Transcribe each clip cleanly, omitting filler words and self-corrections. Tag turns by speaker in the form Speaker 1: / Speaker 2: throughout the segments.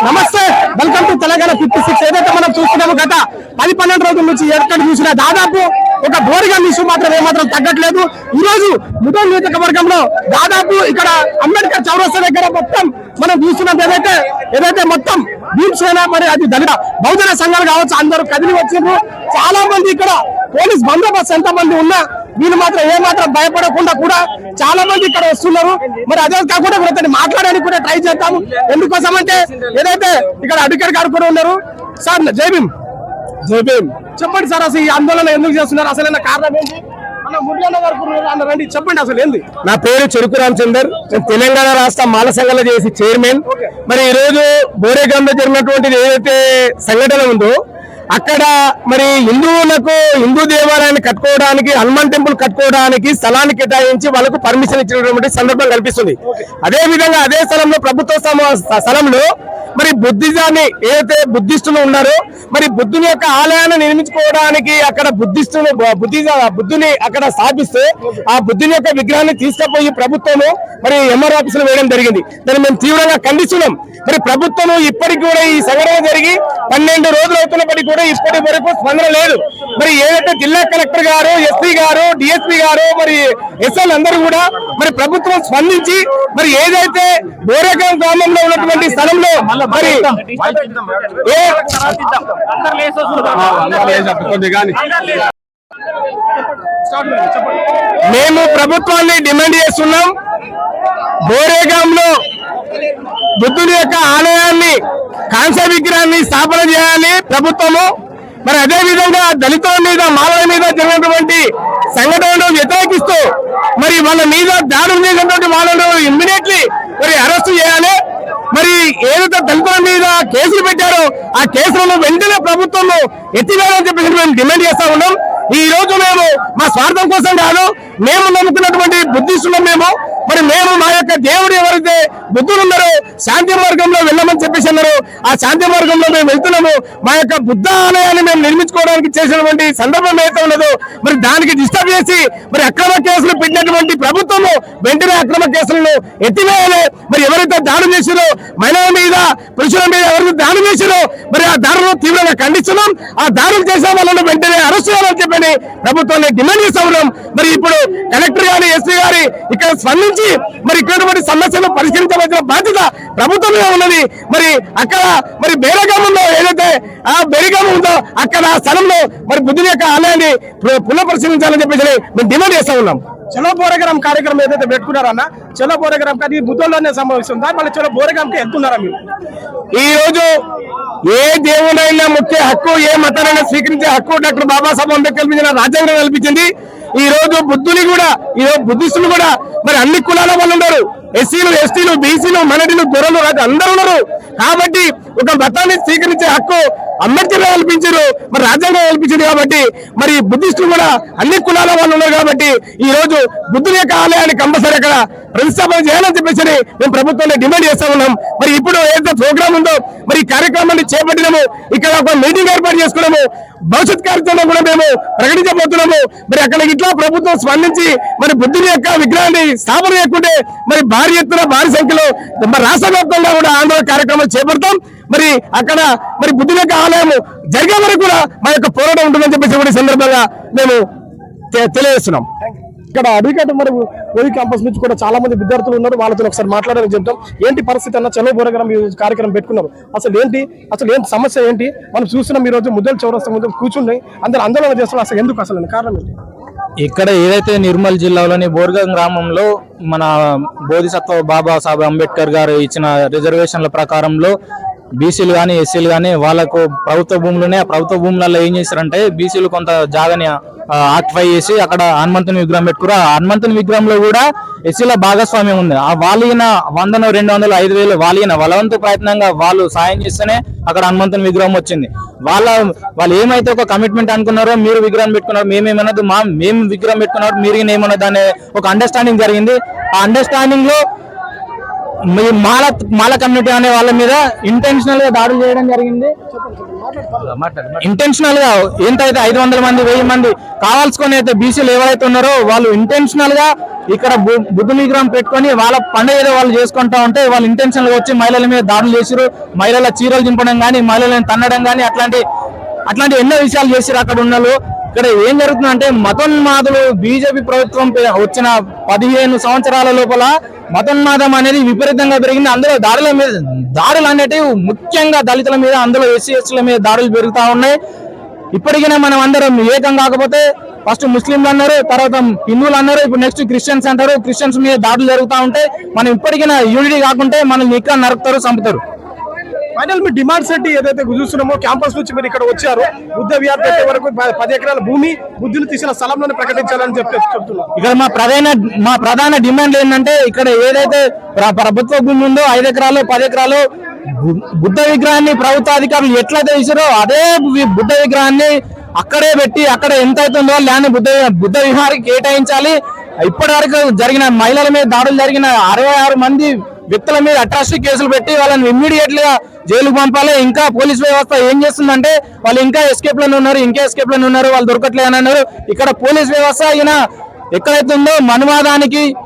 Speaker 1: నమస్తే, welcome to Telangana 56. ఏదైతే మనం చూస్తున్నాము గత 10-12 రోజుల నుంచి ఎక్కడ చూసినా దాదాపు ఒక బోరిగా ఇష్యూ మాత్రం ఏమాత్రం తగ్గట్లేదు. ఈ రోజు ముదోల్ నియోజకవర్గంలో దాదాపు ఇక్కడ అంబేద్కర్ చౌరస్తా దగ్గర మొత్తం మనం చూస్తున్నది ఏదైతే మొత్తం భీమసేన మరి అది దళిత బహుజన సంఘాలు కావచ్చు అందరూ కదిలి వచ్చిండ్రు. చాలా మంది ఇక్కడ పోలీస్ బందోబస్తు ఎంతమంది ఉన్నా వీళ్ళు మాత్రం ఏమాత్రం భయపడకుండా కూడా చాలా మంది ఇక్కడ వస్తున్నారు. మరి అదే కాకుండా వీళ్ళతో మాట్లాడడానికి కూడా ట్రై చేస్తాము. ఎందుకోసం అంటే ఏదైతే ఇక్కడ అధికారి గారు కూడా ఉన్నారు. సార్ జై భీమ్. జై భీమ్. చెప్పండి సార్, అసలు ఈ ఆందోళన ఎందుకు చేస్తున్నారు, అసలు కారణం ఏంటి? రండి చెప్పండి, అసలు ఏంది?
Speaker 2: నా పేరు చెరుకు రామచందర్, తెలంగాణ రాష్ట్ర మాల సంఘాల చేసి చైర్మన్. మరి ఈ రోజు బోరేగాంలో జరిగినటువంటిది ఏదైతే సంఘటన ఉందో అక్కడ మరి హిందువులకు హిందూ దేవాలయాన్ని కట్టుకోవడానికి, హనుమాన్ టెంపుల్ కట్టుకోవడానికి స్థలాన్ని కేటాయించి వాళ్ళకు పర్మిషన్ ఇచ్చినటువంటి సందర్భం కల్పిస్తుంది. అదే విధంగా అదే స్థలంలో ప్రభుత్వ స్థలంలో మరి బుద్ధిజాన్ని ఏదైతే బుద్ధిస్టులు ఉన్నారో మరి బుద్ధుని యొక్క ఆలయాన్ని నిర్మించుకోవడానికి అక్కడ బుద్ధుని అక్కడ స్థాపిస్తే ఆ బుద్ధుని యొక్క విగ్రహాన్ని తీసుకుపోయి ప్రభుత్వము మరి ఎంఆర్ ఆఫీసులో వేయడం జరిగింది. దాన్ని మేము తీవ్రంగా ఖండిస్తున్నాం. మరి ప్రభుత్వము ఇప్పటికి కూడా ఈ సంఘటన జరిగి 12 రోజులు అవుతున్నప్పటికీ కూడా ఇప్పటి వరకు స్పందన లేదు. మరి ఏదైతే జిల్లా కలెక్టర్ గారు, ఎస్పీ గారు, డిఎస్పీ గారు, మరి ఎస్ఎల్ అందరూ కూడా మరి ప్రభుత్వం స్పందించి మరి ఏదైతే బోరేగాం గ్రామంలో ఉన్నటువంటి స్థలంలో మరి మేము ప్రభుత్వాన్ని డిమాండ్ చేస్తున్నాం. బోరేగాంలో బుద్ధుని యొక్క ఆలయాన్ని, కాంస్య విగ్రహాన్ని స్థాపన చేయాలి ప్రభుత్వము. మరి అదే విధంగా దళితుల మీద, మాలల మీద జరిగినటువంటి సంఘటనను వ్యతిరేకిస్తూ మరి వాళ్ళ మీద దాడులు చేసినటువంటి వాళ్ళను ఇమ్మీడియట్లీ మరి అరెస్టు చేయాలి. మరి ఏదైతే దళితుల మీద కేసులు పెట్టారో ఆ కేసులను వెంటనే ప్రభుత్వం ఎత్తివేయాలని చెప్పేసి మేము డిమాండ్ చేస్తా ఉన్నాం. ఈ రోజు మేము మా స్వార్థం కోసం కాదు, మేము నమ్ముకున్నటువంటి బుద్ధిస్టులం మేము మా యొక్క దేవుడు ఎవరైతే బుద్ధులు ఉన్నారో శాంతి మార్గంలో వెళ్ళమని చెప్పేసి అన్నారు. ఆ శాంతి మార్గంలో మేము వెళ్తున్నాము. మా యొక్క బుద్ధ ఆలయాన్ని మేము నిర్మించుకోవడానికి చేసినటువంటి సందర్భం ఏదైతే ఉన్నదో మరి దానికి డిస్టర్బ్ చేసి మరి అక్రమ కేసులు పెట్టినటువంటి ప్రభుత్వము వెంటనే అక్రమ కేసులను ఎత్తివేయాలి. మరి ఎవరైతే దాడులు చేసిరో మహిళల మీద, పురుషుల మీద ఎవరైతే దాడులు చేసిరో మరి ఆ దాడులను తీవ్రంగా ఖండిస్తున్నాం. ఆ దాడులు చేసిన వాళ్ళను వెంటనే అరెస్ట్ చేయాలని చెప్పని ప్రభుత్వాన్ని డిమాండ్ చేస్తా ఉన్నాం. మరి ఇప్పుడు కలెక్టర్ గారి, ఎస్పీ గారి ఇక్కడ స్పందించి మరి ఇక్కడ సమస్యలను పరిష్కరించవలసిన బాధ్యత ప్రభుత్వమే ఉన్నది. మరి అక్కడ మరి బేరగామంలో ఏదైతే ఆ బేరగామం ఉందో అక్కడ స్థలంలో మరి బుద్ధుని యొక్క ఆలయాన్ని పునఃపరిశీలించాలని చెప్పేసి మేము డిమాండ్ చేస్తా ఉన్నాం.
Speaker 1: చలో బోరేగాం కార్యక్రమం ఏదైతే పెట్టుకున్నారన్న, చలో బోరేగాం అది బుద్ధుల్లోనే సంభవిస్తుందా, మళ్ళీ చలో బోరేగాంకి వెళ్తున్నారా మీరు?
Speaker 2: ఈ రోజు ఏ దేవుడైనా ముఖ్య హక్కు, ఏ మతానైనా స్వీకరించే హక్కు డాక్టర్ బాబాసాహెబ్ అంబేద్కర్ కల్పించిన రాజ్యాంగం కల్పించింది. ఈ రోజు బుద్ధుని కూడా, ఈ రోజు బుద్ధిస్టులు కూడా మరి అన్ని కులాల వాళ్ళు ఉన్నారు. ఎస్సీలు, ఎస్టీలు, బీసీలు, మైనారిటీలు, గొర్రెలు, రాజు అందరూ ఉన్నారు. కాబట్టి ఒక మతాన్ని స్వీకరించే హక్కు అంబేద్కర్ కల్పించారు, మరి రాజ్యాంగం కల్పించింది. కాబట్టి మరి బుద్ధిస్టులు కూడా అన్ని కులాల వాళ్ళు ఉన్నారు. కాబట్టి ఈ రోజు బుద్ధుని యొక్క ఆలయాన్ని కంపల్సరీ అక్కడ ప్రతిష్టాపన చేయాలని చెప్పేసి మేము ప్రభుత్వాన్ని డిమాండ్ చేస్తా ఉన్నాం. మరి ఇప్పుడు ఏదైతే ప్రోగ్రామ్ ఉందో మరి ఈ కార్యక్రమాన్ని చేపట్టినాము, ఇక్కడ ఒక మీటింగ్ ఏర్పాటు చేసుకున్నాము. భవిష్యత్ కార్యక్రమం కూడా మేము ప్రకటించబోతున్నాము. మరి అక్కడ ఇట్లా ప్రభుత్వం స్పందించి మరి బుద్ధుని యొక్క విగ్రహాన్ని స్థాపన చేయకుంటే మరి భారీ ఎత్తున, భారీ సంఖ్యలో మరి రాష్ట్ర వ్యాప్తంగా కూడా ఆందోళన కార్యక్రమాలు చేపడతాం. మరి అక్కడ మరి బుద్ధుని యొక్క ఆలయం జరిగే వరకు కూడా మా యొక్క పోరాటం ఉంటుందని చెప్పేసి కూడా సందర్భంగా మేము తెలియజేస్తున్నాం.
Speaker 1: ఇక్కడ అడ్వకేట్ మరి ఓయి క్యాంపస్ నుంచి కూడా చాలా మంది విద్యార్థులు ఉన్నారు. వాళ్ళతో ఒకసారి మాట్లాడాలని చెప్తాం. ఏంటి పరిస్థితి అన్న, చలో బోరేగాం ఈ కార్యక్రమం పెట్టుకున్నారు, అసలు ఏంటి సమస్య ఏంటి? మనం చూస్తున్నాం ఈ రోజు ముదోల్ చౌరస్తా ముందు కూర్చున్నాయి, అందరూ ఆందోళన చేస్తున్నారు. అసలు ఎందుకు, అసలు కారణం ఏంటి?
Speaker 3: ఇక్కడ ఏదైతే నిర్మల్ జిల్లాలోని బోరేగాం గ్రామంలో మన బోధిసత్వ బాబాసాహెబ్ అంబేద్కర్ గారు ఇచ్చిన రిజర్వేషన్ల ప్రకారంలో బీసీలు కానీ, ఎస్సీలు కానీ వాళ్ళకు ప్రభుత్వ భూములునే, ఆ ప్రభుత్వ భూములలో ఏం చేశారంటే బీసీలు కొంత జాగాని ఆక్యుపై చేసి అక్కడ హనుమంతుని విగ్రహం పెట్టుకున్నారు. ఆ హనుమంతుని విగ్రహంలో కూడా ఎస్సీల భాగస్వామ్యం ఉంది. ఆ వాళ్ళిన 100, 200, 5,000 వాళ్ళిన బలవంతు ప్రయత్నంగా వాళ్ళు సాయం చేస్తేనే అక్కడ హనుమంతుని విగ్రహం వచ్చింది. వాళ్ళు ఏమైతే ఒక కమిట్మెంట్ అనుకున్నారో, మీరు విగ్రహం పెట్టుకున్నారు, మేమేమన్నది మేము విగ్రహం పెట్టుకున్నారు, మీరు ఏమన్నది అనే ఒక అండర్స్టాండింగ్ జరిగింది. ఆ అండర్స్టాండింగ్ లో మాల కమ్యూనిటీ అనే వాళ్ళ మీద ఇంటెన్షనల్ గా దాడులు చేయడం జరిగింది. ఇంటెన్షనల్ గా ఎంతైతే 500 మంది 1000 మంది కావాల్సుకొని అయితే బీసీలు ఎవరైతే ఉన్నారో వాళ్ళు ఇంటెన్షనల్ గా ఇక్కడ బుద్ధుని విగ్రహం పెట్టుకొని వాళ్ళ పండుగ ఏదో వాళ్ళు చేసుకుంటా ఉంటే వాళ్ళు ఇంటెన్షనల్ గా వచ్చి మహిళల మీద దాడులు చేసిరు. మహిళల చీరలు చింపడం కానీ మహిళలను తన్నడం కానీ అట్లాంటి ఎన్నో విషయాలు చేసిరు అక్కడ ఉన్నలు. ఇక్కడ ఏం జరుగుతుందంటే మతోన్మాదులు బీజేపీ ప్రభుత్వం వచ్చిన 15 సంవత్సరాల లోపల మతోన్మాదం అనేది విపరీతంగా పెరిగింది. అందులో దాడులు అనేటివి ముఖ్యంగా దళితుల మీద, అందులో ఎస్సీ ఎస్టీల మీద దాడులు పెరుగుతా ఉన్నాయి. ఇప్పటికైనా మనం అందరం ఏకం కాకపోతే ఫస్ట్ ముస్లింలు అన్నారు, తర్వాత హిందువులు అన్నారు, ఇప్పుడు నెక్స్ట్ క్రిస్టియన్స్ అంటారు. క్రిస్టియన్స్ మీద దాడులు జరుగుతూ ఉంటే మనం ఇప్పటికైనా యూనిటీ కాకుంటే మనల్ని ఇక్కడ నరుకుతారు, చంపుతారు.
Speaker 1: ఫైనల్ మీ డిమాండ్స్ ఏంటి? ఏదైతే చూస్తున్నామో క్యాంపస్ నుంచి మీరు ఇక్కడ వచ్చారు, బుద్ధ విహార్ పెట్టే వరకు 10 ఎకరాల భూమి బుద్ధులు తీసిన స్థలంలోనే ప్రకటించాలని చెప్తున్నారు.
Speaker 3: ఇక్కడ మా ప్రధాన డిమాండ్ ఏంటంటే ఇక్కడ ఏదైతే ప్రభుత్వ భూమి ఉందో 5 ఎకరాలు 10 ఎకరాలు బుద్ధ విగ్రహాన్ని ప్రభుత్వ అధికారులు ఎట్లయితే ఇచ్చారో అదే బుద్ధ విగ్రహాన్ని అక్కడే పెట్టి అక్కడ ఎంత అవుతుందో ల్యాండ్ బుద్ధ విహారికి కేటాయించాలి. ఇప్పటి వరకు జరిగిన మహిళల మీద దాడులు జరిగిన 66 మంది వ్యక్తుల మీద అట్రాసిటీ కేసులు పెట్టి వాళ్ళని ఇమ్మీడియట్ గా జైలుకు పంపాలి. ఇంకా పోలీస్ వ్యవస్థ ఏం చేస్తుందంటే వాళ్ళు ఇంకా ఎస్కేప్ లోనే ఉన్నారు, వాళ్ళు దొరకట్లేదు అని అన్నారు. ఇక్కడ పోలీస్ వ్యవస్థ అయినా ఎక్కడైతే ఉందో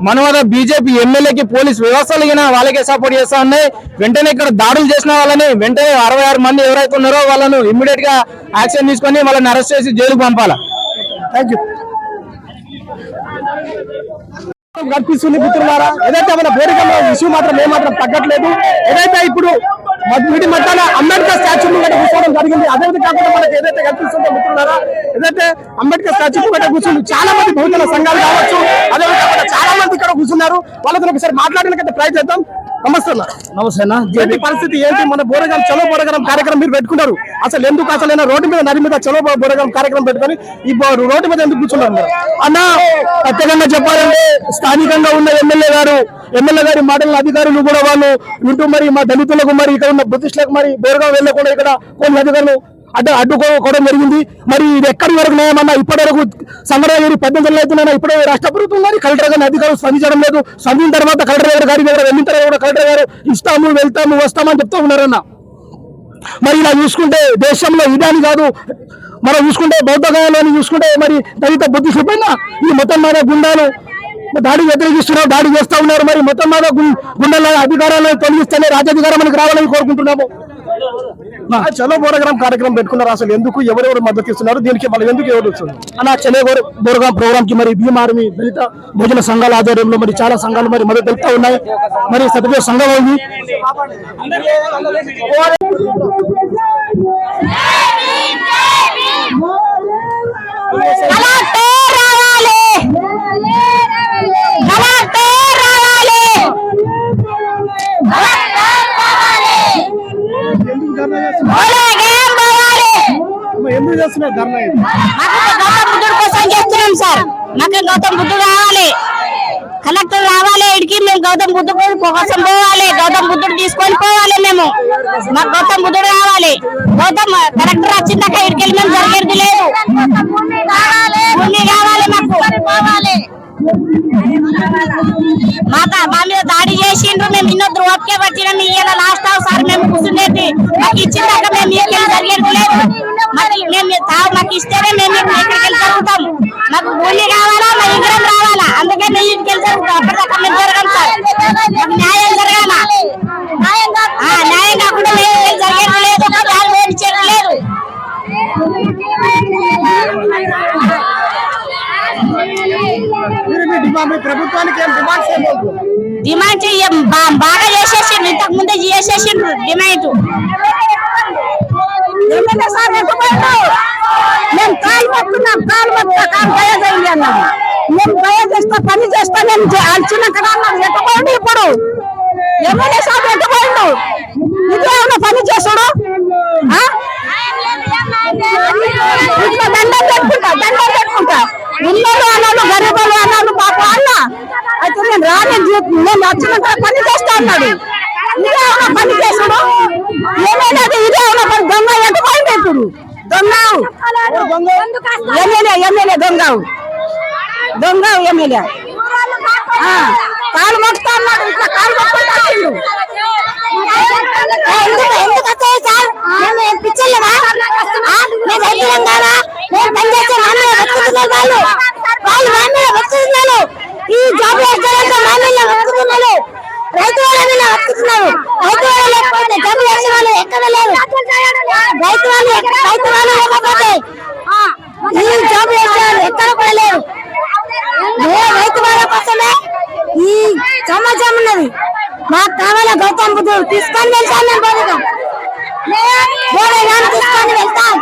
Speaker 3: మనువాద బీజేపీ ఎమ్మెల్యేకి పోలీస్ వ్యవస్థలు అయినా వాళ్ళకే సపోర్ట్ చేస్తా ఉన్నాయి. వెంటనే ఇక్కడ దాడులు చేసిన వాళ్ళని వెంటనే 66 మంది ఎవరైతే ఉన్నారో వాళ్ళను ఇమ్మీడియట్ గా యాక్షన్ తీసుకొని వాళ్ళని అరెస్ట్ చేసి జైలుకు పంపాలి.
Speaker 1: Thank you. కనిపిస్తుంది మిత్రులారా, ఏదైతే మన బోరిగంలో ఇష్యూ మాత్రం ఏమాత్రం తగ్గట్లేదు. ఏదైతే ఇప్పుడు వీటి మధ్యాల అంబేద్కర్ స్టాచ్యూ కూడా కూర్చోవడం జరిగింది. అదేవిధంగా కాకుండా మనకి ఏదైతే కనిపిస్తుందో మిత్రులారా, ఏదైతే అంబేద్కర్ స్టాచ్యూ కూడా కూర్చుంది. చాలా మంది బహుజన సంఘాలు కావచ్చు, అదేవిధంగా కాకుండా చాలా మంది ఇక్కడ కూర్చున్నారు. వాళ్ళతో ఒకసారి మాట్లాడడానికి ట్రై చేద్దాం. నమస్తే అన్న. ఏంటి పరిస్థితి ఏంటి? మన బోరగాం చలో బోరగరం కార్యక్రమం మీరు పెట్టుకున్నారు. అసలు ఎందుకు అసలు రోడ్డు మీద నది మీద చలో బోరగరం కార్యక్రమం పెట్టుకొని ఈ రోడ్డు మీద ఎందుకు కూర్చున్నారు అన్న? ప్రత్యేకంగా చెప్పాలంటే స్థానికంగా ఉన్న ఎమ్మెల్యే గారి మాటల అధికారులు కూడా వాళ్ళు వింటూ మరి మా దళితులకు మరి ఇక్కడ ఉన్న బుద్ధిస్టులకు మరి బోరగాం వెళ్ళకుండా ఇక్కడ కొన్ని అధికారులు అడ్డుకోవడం జరిగింది. మరి ఇది ఎక్కడి వరకు న్యాయమన్నా? ఇప్పటి వరకు సంగ్రహం 18 అవుతున్నా ఇప్పుడే రాష్ట్ర ప్రభుత్వం కానీ కలెక్టర్ గారిని అధికారులు స్పందించడం లేదు. స్పందించిన తర్వాత కలెక్టర్ గారి దగ్గర వెళ్ళిన తర్వాత కూడా కలెక్టర్ గారు ఇస్తాము వెళ్తాము వస్తామని చెప్తూ ఉన్నారన్న. మరి ఇలా చూసుకుంటే దేశంలో ఇదాని కాదు, మనం చూసుకుంటే బౌద్ధ గయాలని చూసుకుంటే మరి దళిత బుద్ధిస్టుల పైన ఈ మొత్తం మీద గుండాలు దాడి వ్యతిరేకిస్తున్నారు, దాడి చేస్తా ఉన్నారు. మరి మొత్తం మీద గుండెల అధికారాలను తొలగిస్తేనే రాజ్యాధికారం మనకి రావాలని కోరుకుంటున్నాము. చలో బోరగరం కార్యక్రమం పెట్టుకున్నారు. అసలు ఎందుకు ఎవరెవరు మద్దతు ఇస్తున్నారు? దీనికి మళ్ళీ ఎందుకు ఎవరు వస్తున్నారు అలా చలో బోరగరం ప్రోగ్రామ్ కి మరి భీమ్ ఆర్మీ దళిత భోజన సంఘాల ఆధ్వర్యంలో మరి చాలా సంఘాలు మరి మద్దతు తెలుపుతా ఉన్నాయి. మరి సభ్య సంఘం ఉంది. ఎందుకు చేస్తున్నారు ధర్నా?
Speaker 4: గౌతమ్ బుద్ధుడు కోసం చేస్తున్నాం సార్. మాకు గౌతమ్ బుద్ధుడు రావాలి, కలెక్టర్ రావాలి. ఇడికి మేము గౌతమ్ బుద్ధుడు కోసం పోవాలి, గౌతమ్ బుద్ధుడు తీసుకొని పోవాలి. మేము మాకు గౌతమ్ బుద్ధుడు రావాలి. గౌతమ్ కలెక్టర్ వచ్చిందాక ఇడికెళ్ళి మేము జరిగేది లేదు. భూమి కావాలి మాకు. మా మీద దాడి చేసిండ్రు, మేము ఇన్నొద్దు ఓకే పట్టినాం. ఇయ్యాల లాస్ట్ సార్ మేము కూర్చునేది. మాకు ఇచ్చిందాక మేము ఇక్కడికి జరిగేది లేదు. మాకు ఇస్తేనే మేము ఇక్కడికి వెళ్ళి జరుగుతాం. మాకు భూమి కావాలా, మా విగ్రహం రావాలా, అందుకే మేము ఇంటికి వెళ్ళి జరుగుతాం. అప్పటిదాకా మేము జరగం సార్. మాకు న్యాయం జరగాల. న్యాయం కాకుండా మేము జరిగేది లేదు, వేయించేది లేదు. డిమాండ్ బాగా చేసేసిండ్రు, ఇంతకు ముందే చేసేసిండ్రు డిమాండ్. మేము కాలు పట్టుకున్నాం, కాలు దయచేయండి అన్నాము. మేము దయచేస్తా పని చేస్తా, మేము అడిచిన కదా అన్నాం. ఎట్టపోయిండు ఇప్పుడు ఎమ్మెల్యే సాబ్ ఎట్టపోయిండు? ఇదేమన్నా పని చేస్తాడు? ఇట్లా దండం పెట్టుకుంటా ఉన్నోళ్ళు అన్నాడు, గరీబులు అన్నాడు, పాప అన్న. అయితే నేను నేను వచ్చినంత పని చేస్తా అన్నాడు. ఇదేమన్నా పని చేస్తాడు? ఏమైనా ఇదేమన్నా పని? దొంగ ఎట్టుపోయింది ఇప్పుడు. దొంగ ఎమ్మెల్యే దొంగ ఎమ్మెల్యే కాలు మొక్కుతా అన్నాడు, ఇట్లా కాలు మొక్కుతా ఎందుకు వస్తాయి సార్? మేము పిచ్చలేదా? మేము రైతులం కాదా? మేము పనిచేసే మా మీద బతుకుతున్నారు వాళ్ళు మా మీద బతుకుతున్నారు. ఈ జాబ్ వేస్తారంటే మా మీద బతుకుతున్నారు. రైతు వాళ్ళ మీద బతుకుతున్నారు. రైతు వాళ్ళు లేకపోతే జాబ్ వేసే వాళ్ళు ఎక్కడ లేరు. రైతు వాళ్ళు లేకపోతే ఈ జాబ్ వేసేవాళ్ళు ఎక్కడ కూడా లేరు. రైతు వాళ్ళ కోసమే ఈ సమాజం ఉన్నది. మాకు కావాలా గౌతమ్ బుద్ధుడు తీసుకొని వెళ్తాం. మేము బోధగాన్ని తీసుకొని వెళ్తాం.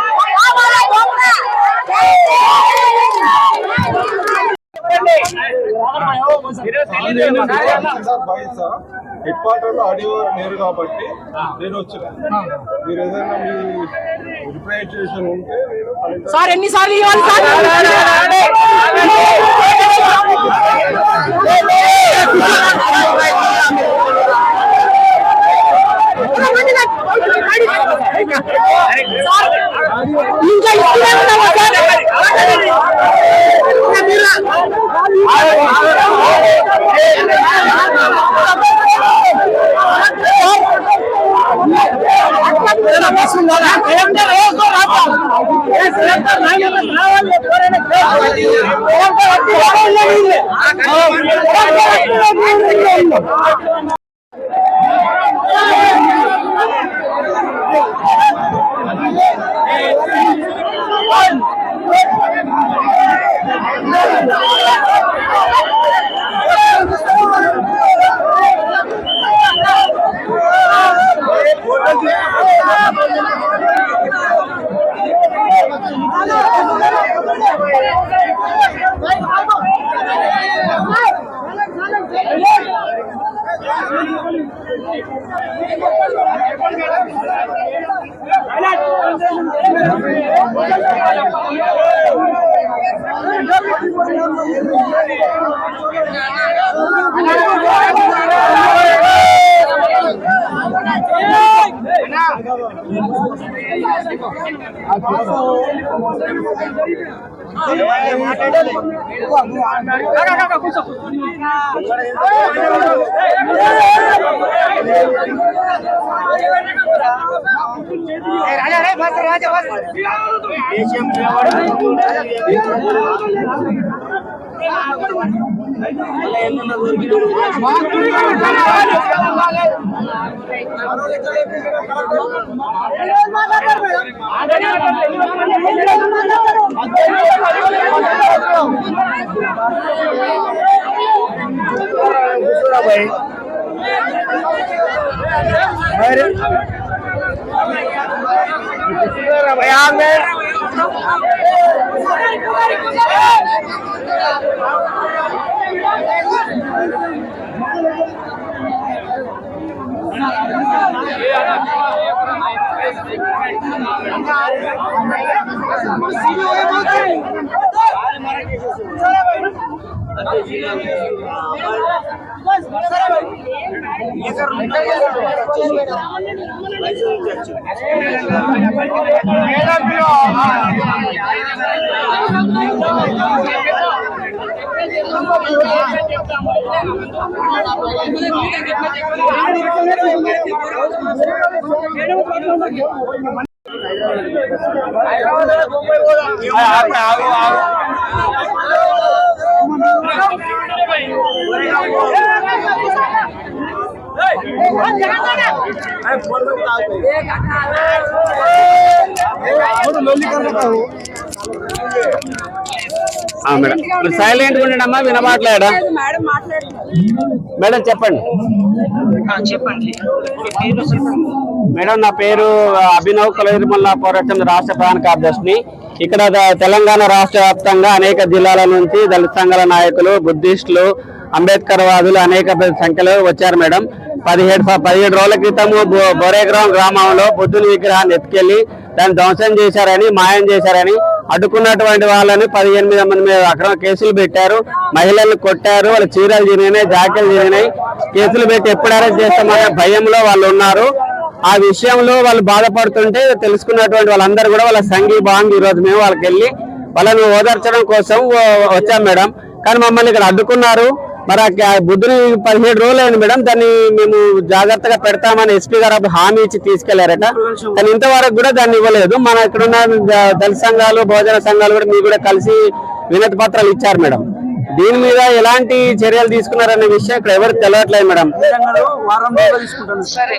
Speaker 5: హెడ్ క్వార్టర్ లో ఆడియో లేరు కాబట్టి నేను వచ్చిన. మీరు ఏదైనా మీ రిప్రజెంటేషన్ ఉంటే
Speaker 1: సార్ ఎన్నిసార్లు ఇవ్వాలి సార్? ఇంకా ఇస్తూనే ఉన్నాము సార్.
Speaker 2: మేడం సైలెంట్ గా ఉండండి అమ్మా, వినమాట్లేడా మేడం? చెప్పండి మేడం. నా పేరు అభినవ్, కులనిర్మూలన పోరాటం రాష్ట్ర ప్రధాన కార్యదర్శిని. ఇక్కడ తెలంగాణ రాష్ట్ర వ్యాప్తంగా అనేక జిల్లాల నుంచి దళిత సంఘాల నాయకులు, బుద్ధిస్టులు, అంబేద్కర్ వాదులు అనేక సంఖ్యలో వచ్చారు మేడం. 17 రోజుల క్రితం బోరేగ్రాం గ్రామంలో బుద్ధుని విగ్రహాన్ని ఎత్తుకెళ్లి దాన్ని ధ్వంసం చేశారని, మాయం చేశారని అడ్డుకున్నటువంటి వాళ్ళని 18 మంది మీద అక్రమ కేసులు పెట్టారు. మహిళలను కొట్టారు, వాళ్ళ చీరలు చిరిగినాయి, జాకెట్లు చిరిగినాయి. కేసులు పెట్టి ఎప్పుడు అరెస్ట్ చేస్తామనే భయంలో వాళ్ళు ఉన్నారు. ఆ విషయంలో వాళ్ళు బాధపడుతుంటే తెలుసుకున్నటువంటి వాళ్ళందరూ కూడా వాళ్ళ సంఘీ భాంగి ఈ రోజు మేము వాళ్ళకి వెళ్ళి వాళ్ళని ఓదార్చడం కోసం వచ్చాం మేడం. కానీ మమ్మల్ని ఇక్కడ అడ్డుకున్నారు. మరి బుద్ధుని 17 రోజులు అయింది మేడం. దాన్ని మేము జాగ్రత్తగా పెడతామని ఎస్పీ గారు అప్పుడు హామీ ఇచ్చి తీసుకెళ్లారట. కానీ ఇంతవరకు కూడా దాన్ని ఇవ్వలేదు. మన ఇక్కడ ఉన్న దళిత సంఘాలు, బహుజన సంఘాలు కూడా మీరు కూడా కలిసి వినతి పత్రాలు ఇచ్చారు మేడం. దీని మీద ఎలాంటి చర్యలు తీసుకున్నారనే విషయం ఇక్కడ ఎవరికి తెలియట్లేదు మేడం.
Speaker 6: సరే,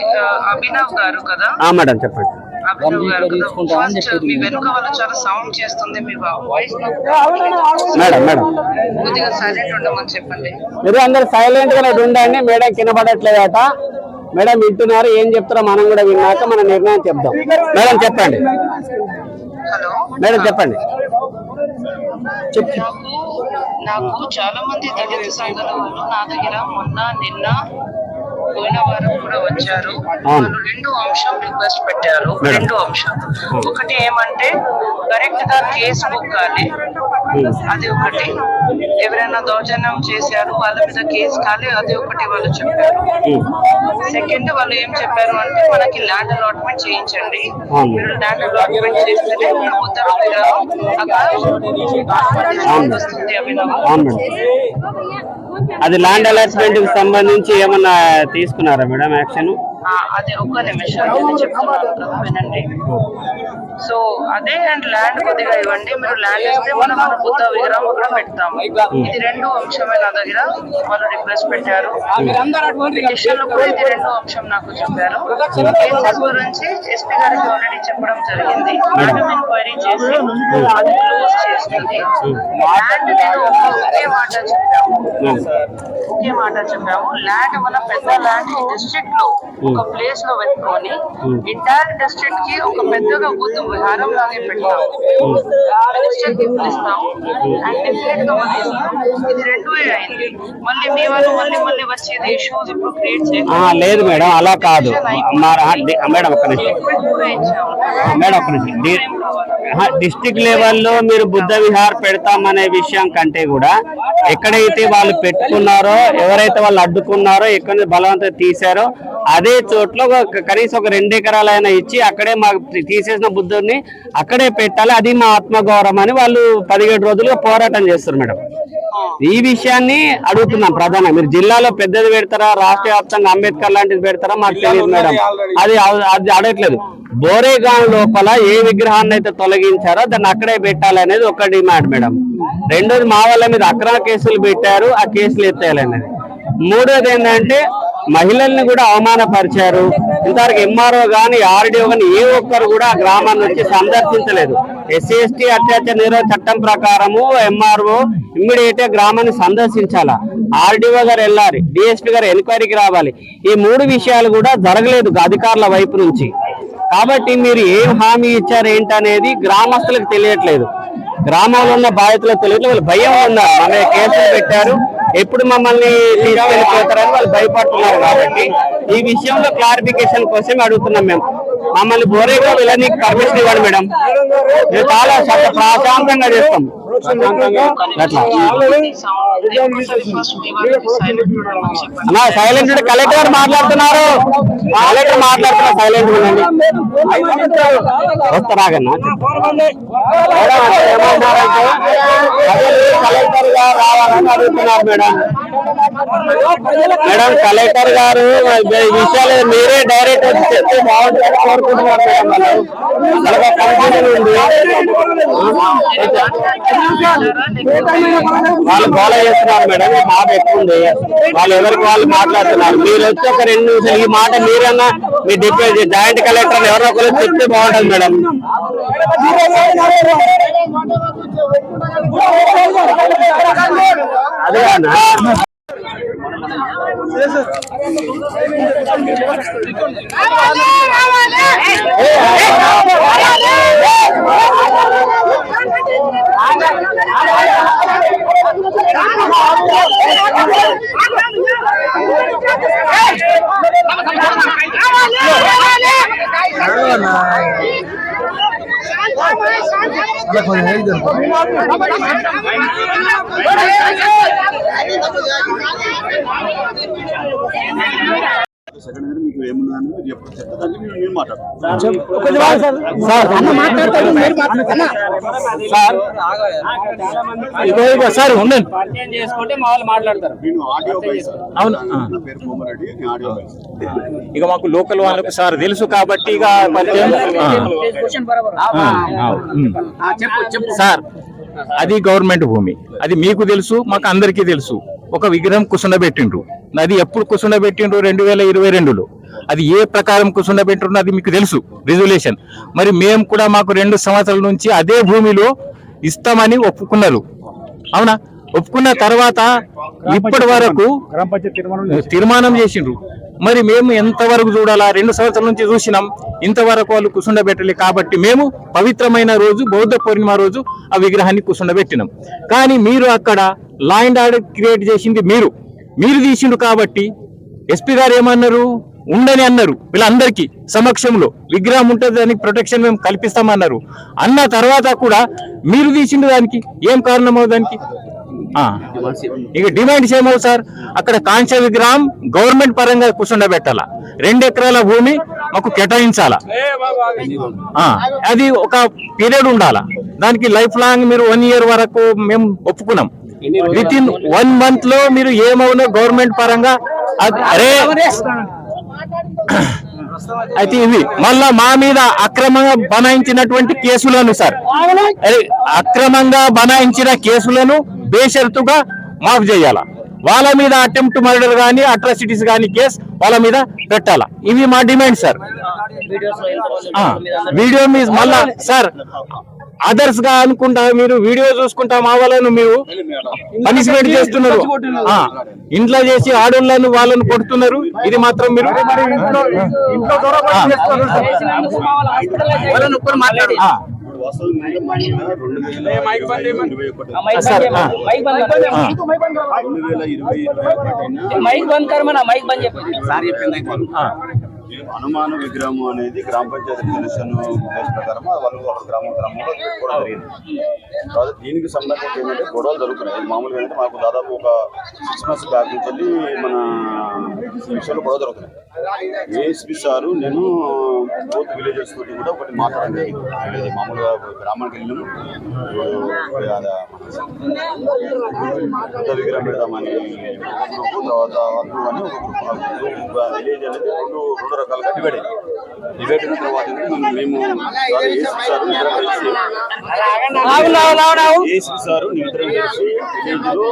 Speaker 6: అభినవ్ గారు కదా?
Speaker 2: మేడం చెప్పండి.
Speaker 6: అభినవ్ గారు ఫస్ట్ మీ వెనుక వాళ్ళు చాలా సౌండ్ చేస్తుంది, మీ వాయిస్
Speaker 2: మేడం మేడం
Speaker 6: కొద్దిగా సైలెంట్ ఉండమని చెప్పండి.
Speaker 2: మీరు అందరు సైలెంట్ గానే ఉండండి. మేడం కినబడట్లేదట. మేడం వింటున్నారు, ఏం చెప్తారో మనం కూడా విన్నాక మన నిర్ణయం చెప్దాం. మేడం చెప్పండి.
Speaker 6: హలో
Speaker 2: మేడం చెప్పండి.
Speaker 6: నాకు చాలా మంది దళిత సంఘాల వాళ్ళు నా దగ్గర మొన్న నిన్న పోయిన వారం కూడా వచ్చారు. వాళ్ళు 2 అంశం రిక్వెస్ట్ పెట్టారు. 2 అంశం. ఒకటి ఏమంటే కరెక్ట్ గా కేసు బుక్కాలి, అది ఒకటి. ఎవరైనా దౌర్జన్యం చేశారు వాళ్ళ మీద కేసు కాలి, అది ఒకటి వాళ్ళు చెప్పారు. సెకండ్ వాళ్ళు ఏం చెప్పారు అంటే మనకి ల్యాండ్ అలాట్మెంట్ చేయించండి. మీరు ల్యాండ్ అలాట్మెంట్ చేస్తేనే మన ఉత్తర వస్తుంది.
Speaker 2: అది ల్యాండ్ అలాట్మెంట్ కి సంబంధించి ఏమన్నా తీసుకున్నారా మేడం యాక్షన్?
Speaker 6: అదే ఒక్క నిమిషం నేను చెప్తున్నాను కదా, వినండి. సో అదే అండ్ ల్యాండ్ కొద్దిగా ఇవ్వండి. మీరు ల్యాండ్ ఇస్తే మనం మన బుద్ధ విగ్రహం కూడా పెడతాము. ఇది 2 అంశమే నా దగ్గర వాళ్ళు రిక్వెస్ట్ పెట్టారు. పిటిషన్ లో కూడా ఇది 2 అంశం నాకు చెప్పారు. కేసెస్ గురించి ఎస్పీ గారికి ఆల్రెడీ చెప్పడం జరిగింది. మేడం ఎంక్వైరీ చేసి అది క్లోజ్ చేస్తుంది. ల్యాండ్ నేను ఒకే మాట చెప్పాము. ల్యాండ్ మన పెద్ద ల్యాండ్ డిస్ట్రిక్ట్ లో ఒక ప్లేస్ లో పెట్టుకొని ఎంటైర్ డిస్ట్రిక్ట్ కి ఒక పెద్దగా బుద్ధ విహారం లాగే పెడతాము. మినిస్టర్ కి పిలుస్తాము అండ్ డెఫినెట్ గా మనం ఇస్తాం. ఇది 2 అయింది. మళ్ళీ మీ వాళ్ళు మళ్ళీ వచ్చేది ఇష్యూస్ ఇప్పుడు క్రియేట్ చేయాలి.
Speaker 2: లేదు మేడం, అలా కాదు మేడం. ఒక్క నిమిషం మేడం, ఒక్క నిమిషం. డిస్ట్రిక్ట్ లెవెల్లో మీరు బుద్ధ విహార్ పెడతామనే విషయం కంటే కూడా ఎక్కడైతే వాళ్ళు పెట్టుకున్నారో, ఎవరైతే వాళ్ళు అడ్డుకున్నారో, ఎక్కడ బలవంతంగా తీశారో అదే చోట్ల కనీసం ఒక 2 ఎకరాలైనా ఇచ్చి అక్కడే మాకు తీసేసిన బుద్ధుడిని అక్కడే పెట్టాలి. అది మా ఆత్మగౌరవం అని వాళ్ళు 17 రోజులుగా పోరాటం చేస్తారు మేడం. ఈ విషయాన్ని అడుగుతున్నాం ప్రధానంగా. మీరు జిల్లాలో పెద్దది పెడతారా, రాష్ట్ర వ్యాప్తంగా అంబేద్కర్ లాంటిది పెడతారా మాకు తెలియదు మేడం. అది అడగట్లేదు. బోరేగాం లోపల ఏ విగ్రహాన్ని అయితే తొలగించారో దాన్ని అక్కడే పెట్టాలనేది ఒక డిమాండ్ మేడం. రెండోది మా వాళ్ళ మీద అక్రమ కేసులు పెట్టారు, ఆ కేసులు ఎత్తేయాలనేది. మూడోది ఏంటంటే మహిళల్ని కూడా అవమానపరిచారు. ఇంతవరకు ఎంఆర్ఓ గాని ఆర్డీఓ గాని ఏ ఒక్కరు కూడా ఆ గ్రామాన్ని వచ్చి సందర్శించలేదు. ఎస్సీ ఎస్టీ అత్యాచార నిరోధక చట్టం ప్రకారము ఎంఆర్ఓ ఇమ్మీడియట్ గా గ్రామాన్ని సందర్శించాలా, ఆర్డీఓ గారు వెళ్ళాలి, డిఎస్పీ గారు ఎంక్వైరీకి రావాలి. ఈ 3 విషయాలు కూడా జరగలేదు అధికారుల వైపు నుంచి. కాబట్టి మీరు ఏం హామీ ఇచ్చారు ఏంటనేది గ్రామస్తులకు తెలియట్లేదు. గ్రామంలో ఉన్న బాధితులకు తెలియట్లేదు. వాళ్ళు భయం ఉన్నారు, మన కేసులు పెట్టారు, ఎప్పుడు మమ్మల్ని తీసుకెళ్ళిపోతారని వాళ్ళు భయపడుతున్నారు. కాబట్టి ఈ విషయంలో క్లారిఫికేషన్ కోసం అడుగుతున్నాం. మేము మమ్మల్ని బోరేగా వెళ్ళడానికి పర్మిషన్ ఇవ్వండి మేడం. మేము చాలా ప్రశాంతంగా చేస్తాం. సైలెంట్ కలెక్టర్ గారు మాట్లాడుతున్నారు. సైలెంట్ వస్తారాగన్నా కలెక్టర్ గారు రావాలని అడుగుతున్నారు మేడం. కలెక్టర్ గారు ఈ విషయాలు మీరే డైరెక్ట్ వచ్చి చెప్తే బాగుంటుందని కోరుకుంటున్నారు మేడం. వాళ్ళు ఫాలో చేస్తున్నారు మేడం. బాగా ఎక్కువ ఉంది, వాళ్ళు ఎవరికి వాళ్ళు మాట్లాడుతున్నారు. మీరు వచ్చి ఒక 2 నిమిషాలు ఈ మాట మీరన్నా మీ డిప్యూటీ జాయింట్ కలెక్టర్ ఎవరో ఒకరు చెప్తే బాగుంటుంది మేడం. అదే అన్నా
Speaker 5: సెకండ్ అనేది మీకు ఏమున్నదని మీరు చెప్తే దాన్ని నేను మాట్లాడతాను.
Speaker 3: సార్ ఉండండి.
Speaker 5: నేను ఆడియో బాయ్ సార్.
Speaker 3: అవును.
Speaker 5: నా పేరు కోమరెడ్డి, నేను ఆడియో బాయ్ సార్.
Speaker 3: ఇక మాకు లోకల్ వాళ్ళకు సార్ తెలుసు కాబట్టి ఇక సార్ అది గవర్నమెంట్ భూమి, అది మీకు తెలుసు, మాకు అందరికీ తెలుసు. ఒక విగ్రహం కుసుండబెట్టిండ్రు, అది ఎప్పుడు కుసుండబెట్టిండ్రు 2022లో. అది ఏ ప్రకారం కుసుండబెట్టిండ్రు అది మీకు తెలుసు, రిజల్యూషన్. మరి మేము కూడా మాకు 2 సంవత్సరాల నుంచి అదే భూమిలో ఇస్తామని ఒప్పుకున్నారు, అవునా? ఒప్పుకున్న తర్వాత ఇప్పటి వరకు తీర్మానం చేసిండ్రు. మరి మేము ఎంతవరకు చూడాలా? 2 సంవత్సరాల నుంచి చూసినాం, ఇంతవరకు వాళ్ళు కుసుండబెట్టలే. కాబట్టి మేము పవిత్రమైన రోజు బౌద్ధ పూర్ణిమ రోజు ఆ విగ్రహాన్ని కుసుండబెట్టినాం. కానీ మీరు అక్కడ లా అండ్ ఆర్డర్ క్రియేట్ చేసింది మీరు తీసిండు. కాబట్టి ఎస్పీ గారు ఏమన్నారు? ఉండని అన్నారు. వీళ్ళందరికీ సమక్షంలో విగ్రహం ఉంటుంది, దానికి ప్రొటెక్షన్ మేము కల్పిస్తామన్నారు. అన్న తర్వాత కూడా మీరు తీసిండు, దానికి ఏం కారణమవు? దానికి ఇక డిమాండ్స్ ఏమవు సార్? అక్కడ కాంస్య విగ్రహం గవర్నమెంట్ పరంగా కూర్చుండబెట్టాలా, 2 ఎకరాల భూమి మాకు కేటాయించాలా, అది ఒక పీరియడ్ ఉండాలా. దానికి లైఫ్ లాంగ్ మీరు 1 year వరకు మేము ఒప్పుకున్నాం. విత్ ఇన్ 1 month లో మీరు ఏమవునో గవర్నమెంట్ పరంగా అరే అయితే ఇవి మళ్ళా మా మీద అక్రమంగా బనాయించినటువంటి కేసులను సార్, అక్రమంగా బనాయించిన కేసులను బేషరతుగా మాఫ్ చేయాలా. వాళ్ళ మీద అటెంప్ట్ మర్డర్ కానీ అట్రాసిటీస్ కానీ కేసు వాళ్ళ మీద పెట్టాలా. ఇవి మా డిమాండ్ సార్. వీడియో మీ మళ్ళా సార్ అదర్స్ గా అనుకుంటా మీరు వీడియో చూసుకుంటా మా వాళ్ళను మీరు పనిష్మెంట్ చేస్తున్నారు, ఇంట్లో చేసి ఆడోళ్ళను వాళ్ళను కొడుతున్నారు. ఇది మాత్రం మీరు
Speaker 5: హనుమాన్ విగ్రహం అనేది గ్రామ పంచాయతీ రిజల్యూషన్ ప్రకారం వాళ్ళు ఒక గ్రామంలో కూడా జరిగింది. తర్వాత దీనికి సంబంధించి ఏంటంటే గొడవలు జరుగుతున్నాయి. మామూలుగా అంటే మాకు దాదాపు ఒక 6 months బ్యాక్ నుంచి మన విషయంలో గొడవ జరుగుతున్నాయి. ఏఎస్పీ సారు నేను బోత్ విలేజెస్ తోటి కూడా ఒకటి మాట్లాడడం జరిగింది. మామూలుగా గ్రామానికి వెళ్ళాము, విగ్రహం పెడదామని గ్రూపు, తర్వాత అద్దు అని ఒక గ్రూప్. విలేజ్ అనేది రెండు రకాలుగా డివైడ్ అయిన తర్వాత మేము ఏఎస్పీ సారు నిద్ర కలిసి విలేజ్లో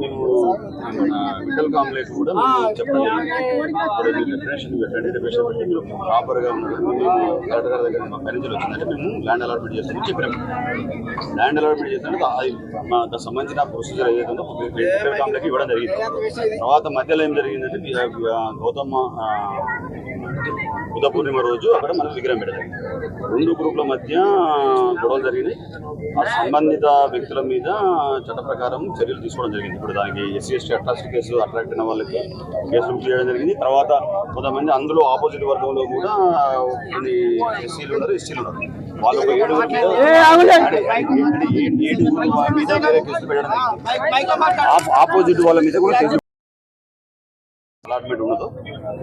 Speaker 5: మేము విఠల్ కాంప్లెక్స్ కూడా మేము చెప్పడం జరిగింది. రిజర్వేషన్ పెట్టండి, రిజర్వేషన్ పెట్టి మీరు ప్రాపర్గా ఉన్నది. మేము కలెక్టర్ గారి దగ్గర మా మేనేజర్ వచ్చిందంటే మేము ల్యాండ్ అలాట్మెంట్ చేస్తామని చెప్పాము. ల్యాండ్ అలాట్మెంట్ చేస్తామంటే అది దానికి సంబంధించిన ప్రొసీజర్ ఏదైతుందో విఠల్ కాంప్లెక్స్ ఇవ్వడం జరిగింది. తర్వాత మధ్యలో ఏం జరిగిందంటే గౌతమ బుద్ధ పూర్ణిమ రోజు అక్కడ మనం విగ్రహం పెట్టాలి. 2 గ్రూపుల మధ్య గొడవలు జరిగినాయి. ఆ సంబంధిత వ్యక్తుల మీద చట్ట ప్రకారం చర్యలు తీసుకోవడం జరిగింది. ఇప్పుడు దానికి SC/ST అట్రాసిటీ కేసు అట్రాక్ట్ అయిన వాళ్ళకి కేసులు చేయడం జరిగింది. తర్వాత కొంతమంది అందులో ఆపోజిట్ వర్గంలో కూడా కొన్ని SCలు ఉన్నారు, STలు ఉన్నారు. వాళ్ళు ఒక 7 మీద వేరే కేసులు పెట్టడం జరిగింది. ఆపోజిట్ వాళ్ళ మీద కూడా కేసు అలాట్మెంట్ ఉన్నదో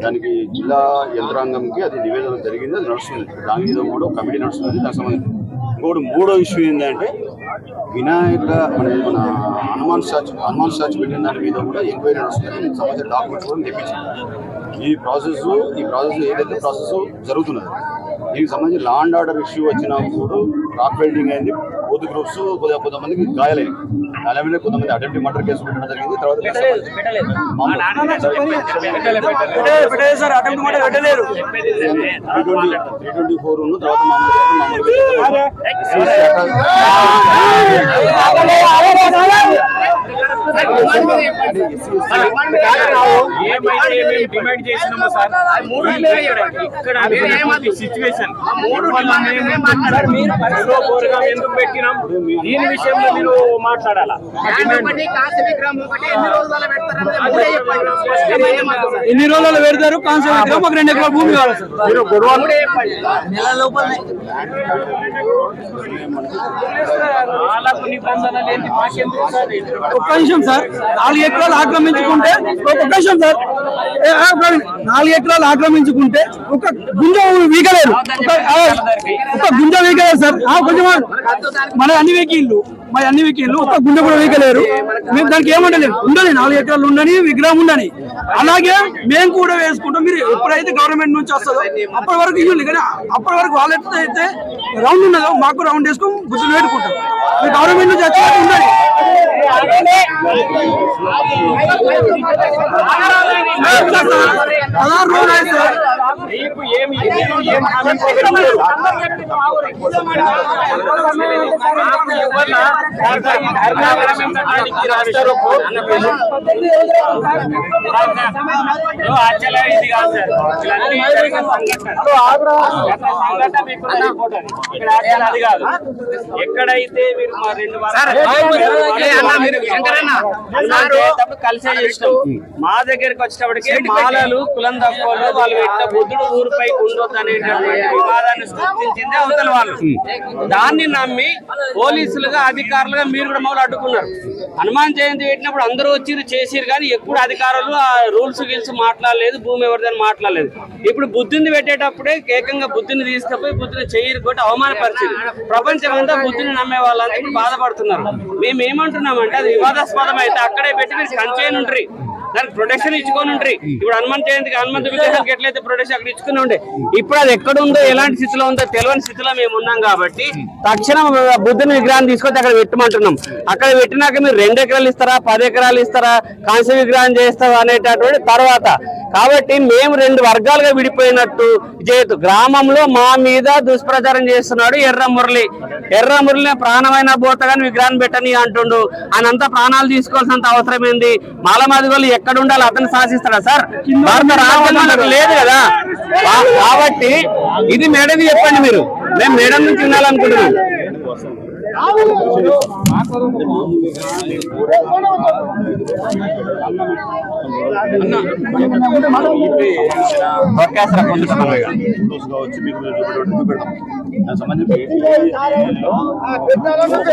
Speaker 5: దానికి జిల్లా యంత్రాంగంకి అది నివేదన జరిగింది, అది నడుస్తుంది. దాని మీద కూడా కమిటీ నడుస్తుంది. దానికి సంబంధించి ఇంకోటి 3వ ఇష్యూ ఏంటంటే వినాయక మన హనుమాన్ స్టాచ్యూ పెట్టిన దాని మీద కూడా ఎంక్వైరీ నడుస్తుంది. దీనికి సంబంధించిన డాక్యుమెంట్స్ కూడా తెప్పించింది. ఈ ప్రాసెస్ ఏదైతే ప్రాసెస్ జరుగుతున్నది దీనికి సంబంధించి లా అండ్ ఆర్డర్ ఇష్యూ వచ్చినప్పుడు రాక్ వెల్డింగ్ అయింది. బోత్ గ్రూప్స్ కొంతమందికి గాయాలైంది. కొంతమంది అటెంప్ట్ మర్డర్ కేసు పెట్టడం జరిగింది. తర్వాత 324 తర్వాత మామూలుగా
Speaker 2: డిమాండ్ చేసినామో సార్ ఇక్కడ సిచ్యువేషన్ ఎందుకు పెట్టినాం దీని విషయంలో మీరు మాట్లాడాలా?
Speaker 1: ఎన్ని రోజులు పెడతారు? కాన్సెప్ట్ మాకు 2 ఎకరాల భూమి కావాలి సార్. నెల లోపల ఒక్క నిమిషం సార్. 4 ఎకరాలు ఆక్రమించుకుంటే ఒక్క నిమిషం సార్. 4 ఎకరాలు ఆక్రమించుకుంటే ఒక గుంజ వీకలేరు, ఒక గుంజ వీకలేరు సార్. కొంచెం మన అన్ని వెహికల్లు ఒక గుండె కూడా వీకలేరు. మేము దానికి ఏమంటలేదు, ఉండని 4 ఎకరాలు ఉండని, విగ్రహం ఉండని. అలాగే మేము కూడా వేసుకుంటాం. మీరు ఎప్పుడైతే గవర్నమెంట్ నుంచి వస్తుందో అప్పటి వరకు ఇవ్వండి, కానీ అప్పటి వరకు వాళ్ళు అయితే రౌండ్ ఉన్నదో మాకు రౌండ్ వేసుకొని గుర్తులు పెట్టుకుంటాం. మీరు గవర్నమెంట్ నుంచి వచ్చి ఉండాలి. 16 రోజులు అయితే సార్.
Speaker 2: ఎక్కడైతే మీరు మా 2 కలిసే చేస్తాం. మా దగ్గరికి వచ్చేటప్పటికి మాలలు కులం తక్కువలు వాళ్ళు పెట్టిన బుద్ధుడు ఊరిపై ఉండొద్దు అనేటటువంటి వివాదాన్ని సృష్టించింది అవతల వాళ్ళు. దాన్ని నమ్మి పోలీసులుగా అధికారులుగా మీరు కూడా మమ్మల్ని అడ్డుకున్నారు. హనుమాన్ జయంతి పెట్టినప్పుడు అందరూ వచ్చి చేసిరు, కానీ ఎప్పుడు అధికారులు ఆ రూల్స్ గిల్స్ మాట్లాడలేదు, భూమి ఎవరిదని మాట్లాడలేదు. ఇప్పుడు బుద్ధుని పెట్టేటప్పుడే ఏకంగా బుద్ధుని తీసుకుపోయి బుద్ధుని చేయరు కొట్టి అవమానపరిచింది. ప్రపంచం అంతా బుద్ధుని నమ్మే వాళ్ళంతా ఇప్పుడు బాధపడుతున్నారు. మేము ఏమంటున్నామంటే అది వివాదాస్పదం అయితే అక్కడే పెట్టి మీరు కంచేయను ఉండ్రి, దానికి ప్రొటెక్షన్ ఇచ్చుకొని ఉండ్రి. ఇప్పుడు హనుమంత్ జయంతికి హనుమంతు విగ్రహానికి ఎట్లయితే ప్రొటెక్షన్ అక్కడ ఇచ్చుకుని ఉండే, ఇప్పుడు అది ఎక్కడ ఉందో ఎలాంటి స్థితిలో ఉందో తెలియని స్థితిలో మేము ఉన్నాం. కాబట్టి తక్షణం బుద్ధుని విగ్రహాన్ని తీసుకొచ్చి అక్కడ పెట్టమంటున్నాం. అక్కడ పెట్టినాక మీరు 2 ఎకరాలు ఇస్తారా, 10 ఎకరాలు ఇస్తారా, కాంస్య విగ్రహం చేస్తారా అనేటటువంటి తర్వాత. కాబట్టి మేము 2 వర్గాలుగా విడిపోయినట్టు చేయొద్దు. గ్రామంలో మా మీద దుష్ప్రచారం చేస్తున్నాడు ఎర్రమురళి ప్రాణమైన పోతగాని విగ్రహాన్ని పెట్టని అంటుండు. ఆయనంతా ప్రాణాలు తీసుకోవాల్సినంత అవసరం ఏంది? మాలమాదిగోళ్ళు ఎక్కడ ఉండాలి అతను శాసిస్తాడా సార్? భారత రాజ్యాంగం లేదు కదా. కాబట్టి ఇది మేడం చెప్పండి, మీరు మేము మేడం నుంచి వినాలనుకుంటున్నాం.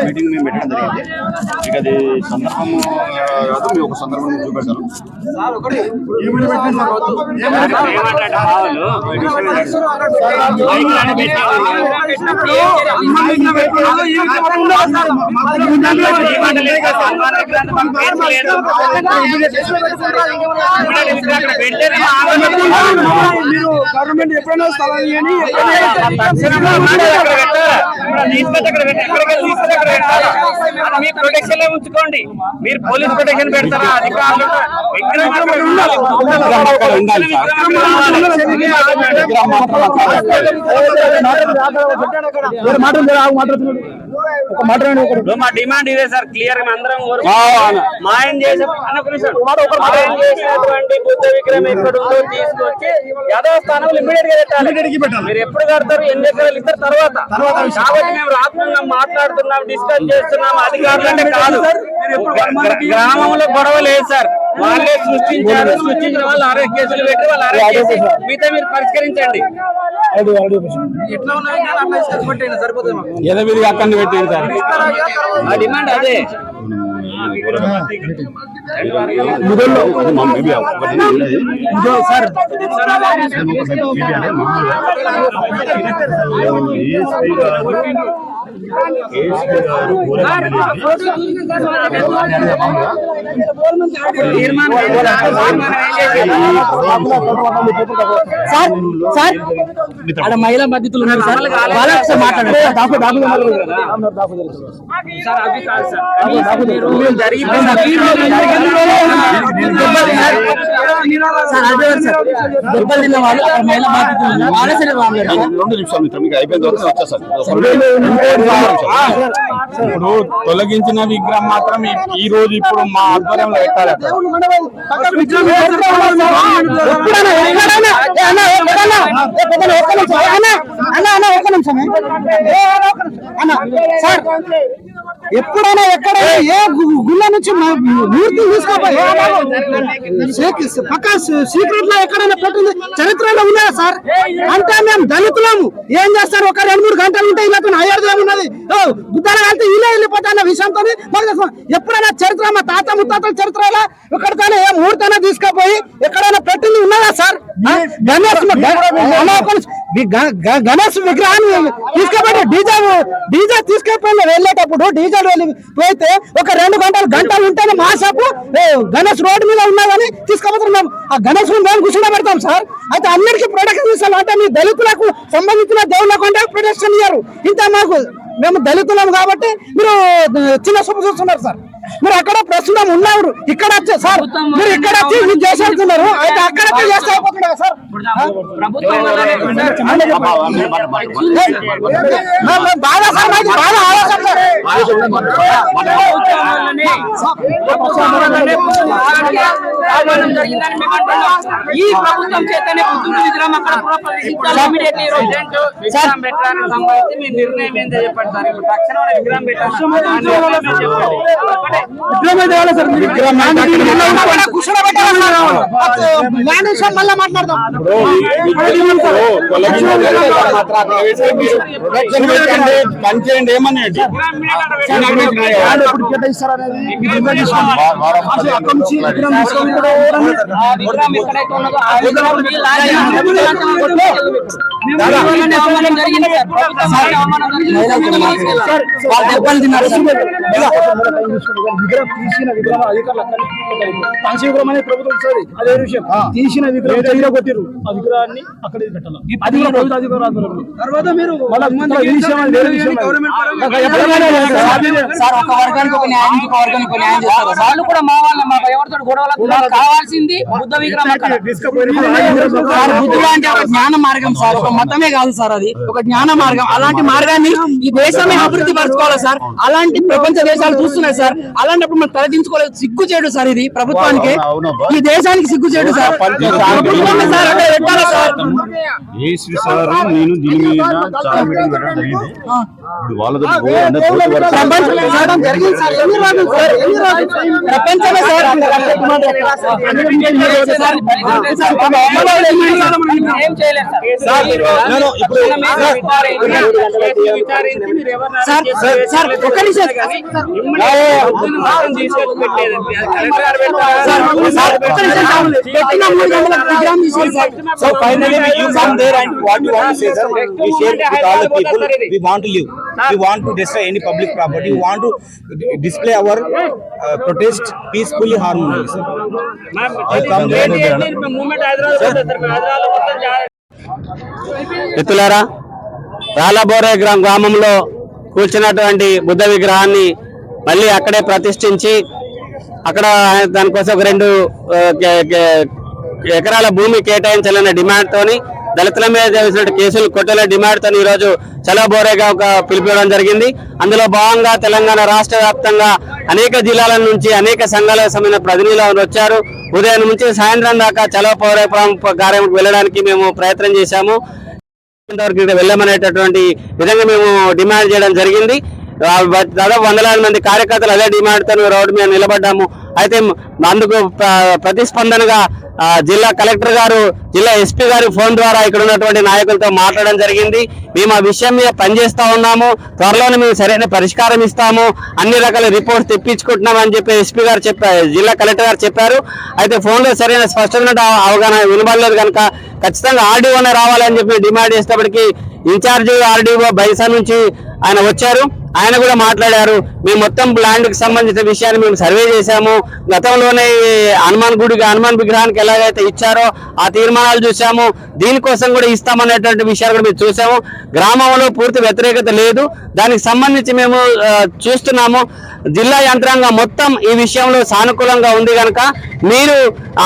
Speaker 5: మీటింగ్ మేము పెట్టడం జరిగింది. ఇక అది సందర్భం కాదు, మీ ఒక సందర్భం చూపెడతాను.
Speaker 1: గవర్నమెంట్ ఎప్పుడైనా స్థలాలు
Speaker 2: మీ ప్రొటెక్షన్ లో ఉంచుకోండి. మీరు పోలీస్ ప్రొటెక్షన్ పెడతారా? అధికారులు మా డిమాండ్ ఇదే సార్, క్లియర్ గా అందరం మాయం చేసినటువంటి బుద్ధ విగ్రహం ఎక్కడుందో తీసుకొచ్చి యాదవ స్థానంలో ఇమ్మీడియట్ గా పెట్టాలి. మీరు ఎప్పుడు కడతారు? 8 ఎకరాలు ఇద్దరు తర్వాత. కాబట్టి మేము రాత్రంగా మాట్లాడుతున్నాం, డిస్కస్ చేస్తున్నాం. అధికారులు అంటే కాదు, గ్రామంలో గొడవ లేదు సార్. వాళ్ళే సృష్టించారు, సృష్టించిన వాళ్ళు అరెస్ట్ కేసులు పెట్టి వాళ్ళు అరెస్ట్ చేసి మీతో మీరు పరిష్కరించండి.
Speaker 1: ఎదవిధి అక్కడిని పెట్టింది సార్.
Speaker 2: ఆ డిమాండ్ అదే.
Speaker 1: అక్కడ మహిళా బాధితులు ఉన్నారు సార్, వాళ్ళకి మాట్లాడారు. దెబ్బలు తిన్న వాళ్ళు మహిళా బాధితులు
Speaker 5: 2 నిమిషాలు మిత్రం, మీకు అయిపోయిన తర్వాత వచ్చేసారు.
Speaker 2: ఇప్పుడు తొలగించిన విగ్రహం మాత్రం ఈ రోజు ఇప్పుడు మా ఆధ్వర్యంలో పెట్టాలి.
Speaker 1: ఎప్పుడైనా ఎక్కడైనా ఏ గుళ్ళ నుంచి మూర్తి తీసుకోపోయి పక్క సీక్రెట్ లో ఎక్కడైనా పెట్టింది చరిత్రలో ఉన్నాయా సార్? అంటే మేము దళితులము ఏం చేస్తారు, ఒక 2-3 గంటలు ఉంటే ఇలా అయోధ్య ఉన్నది గుద్దాల వెళ్తే ఇలా వెళ్ళిపోతా అన్న విషయంతో ఎప్పుడైనా చరిత్ర మా తాత ముత్తాతల చరిత్రలో ఎక్కడికైనా ఏ మూర్తైనా తీసుకుపోయి ఎక్కడైనా పెట్టింది ఉన్నదా సార్? గణేష్ విగ్రహాన్ని తీసుకుపోయి డీజే తీసుకుపోయి వెళ్ళేటప్పుడు డీజే పోతే ఒక 2 గంటలు ఉంటేనే మా షాపు గణేష్ రోడ్డు మీద ఉన్నా కానీ తీసుకుపోతాం. మేము ఆ గణేష్ మేము కూర్చుని పెడతాం సార్. అయితే అన్నిటికీ ప్రొటెక్షన్ ఇస్తాం. అంటే మీ దళితులకు సంబంధించిన దేవుళ్ళకు అంటే ప్రొటెక్షన్ ఇయ్యారు. ఇంత మాకు మేము దళితులం కాబట్టి మీరు చిన్న చూపు చూస్తున్నారు సార్. మీరు అక్కడ ప్రస్తుతం ఉన్నారు, ఇక్కడ వచ్చే సార్ మీరు ఇక్కడ వచ్చి మీరు చేసేస్తున్నారు. అయితే అక్కడ చేస్తే అయిపోతున్నారు సార్. బాగా సార్ బాగా ఆలోచన
Speaker 7: ఈ ప్రభుత్వం చేతనే బుద్ధుడి విగ్రహం అక్కడ సంబంధించి మీ నిర్ణయం ఏంటో చెప్పండి సార్. ఇప్పుడు తక్షణ విగ్రహం పెట్టాలి.
Speaker 2: ఏమన్నా
Speaker 1: తీసిన విగ్రహం అధికారులు కాంక్ష విగ్రహం అనేది ప్రభుత్వం ఇస్తుంది. అదే విషయం తీసిన విగ్రహం చైనా కొట్టిరు. ఆ విగ్రహాన్ని అక్కడ పెట్టాలి. అది కూడా ప్రభుత్వ అధికారులు తర్వాత మీరు ఒక వర్గానికి ఒక న్యాయం చేస్తారు. వాళ్ళు కూడా మా వాళ్ళ మాకు ఎవరితో గొడవలకు కావాల్సింది బుద్ధ విగ్రహం. బుద్ధుడు అంటే ఒక జ్ఞాన మార్గం సార్, ఒక మతమే కాదు సార్, అది ఒక జ్ఞాన మార్గం. అలాంటి మార్గాన్ని ఈ దేశమే అభివృద్ధి పరచుకోవాలి సార్. అలాంటి ప్రపంచ దేశాలు చూస్తున్నాయి సార్. అలాంటప్పుడు మనం తలదించుకోలేదు. సిగ్గు చేయడు సార్ ఇది ప్రభుత్వానికి, ఈ దేశానికి సిగ్గు చేయడు సార్.
Speaker 5: నేను దీని మీద చాలా మీటింగ్ పెట్టడం జరిగింది. ఇప్పుడు వాళ్ళతో
Speaker 2: So finally you come there and what you want to say, sir? We share with all the people. We want to live. We want to destroy any public property. We want to display our protest peacefully, harmoniously, sir. I come there.
Speaker 8: మిత్రులారా, రాళ్ళబోరే గ్రామంలో కూర్చున్నటువంటి బుద్ధ విగ్రహాన్ని మళ్ళీ అక్కడే ప్రతిష్ఠించి అక్కడ దానికోసం ఒక 2 ఎకరాల భూమి కేటాయించాలన్న డిమాండ్ తోని దళితుల మీద చేసినట్టు కేసులు కొట్టాలనే డిమాండ్ తోని ఈరోజు చలో బోరేగా ఒక పిలుపుకోవడం జరిగింది. అందులో భాగంగా తెలంగాణ రాష్ట్ర వ్యాప్తంగా అనేక జిల్లాల నుంచి అనేక సంఘాలకు సంబంధించిన ప్రతినిధులు వచ్చారు. ఉదయం నుంచి సాయంత్రం దాకా చలో బోరేపురం కార్యక్రమం వెళ్ళడానికి మేము ప్రయత్నం చేశాము. వెళ్ళమనేటటువంటి విధంగా మేము డిమాండ్ చేయడం జరిగింది. దాదాపు 100,000 మంది కార్యకర్తలు అదే డిమాండ్తో రోడ్డు మీద నిలబడ్డాము. అయితే అందుకు ప్రతిస్పందనగా జిల్లా కలెక్టర్ గారు, జిల్లా ఎస్పీ గారు ఫోన్ ద్వారా ఇక్కడ ఉన్నటువంటి నాయకులతో మాట్లాడడం జరిగింది. మేము ఆ విషయం మీద పనిచేస్తా ఉన్నాము, త్వరలోనే మేము సరైన పరిష్కారం ఇస్తాము, అన్ని రకాల రిపోర్ట్స్ తెప్పించుకుంటున్నామని చెప్పి ఎస్పీ గారు చెప్పారు, జిల్లా కలెక్టర్ గారు చెప్పారు. అయితే ఫోన్లో సరైన స్పష్టమైన అవగాహన వినబడలేదు కనుక ఖచ్చితంగా ఆర్డీఓనే రావాలని చెప్పి డిమాండ్ చేసేటప్పటికీ ఇన్ఛార్జి ఆర్డీఓ బైసా నుంచి ఆయన వచ్చారు. ఆయన కూడా మాట్లాడారు. మేము మొత్తం ల్యాండ్ కి సంబంధించిన విషయాన్ని మేము సర్వే చేశాము. గతంలోనే హనుమాన్ విగ్రహానికి ఎలాగైతే ఇచ్చారో ఆ తీర్మానాలు చూసాము. దీనికోసం కూడా ఇస్తామనేటువంటి విషయాలు కూడా మేము చూసాము. గ్రామంలో పూర్తి వ్యతిరేకత లేదు. దానికి సంబంధించి మేము చూస్తున్నాము. జిల్లా యంత్రాంగం మొత్తం ఈ విషయంలో సానుకూలంగా ఉంది కనుక మీరు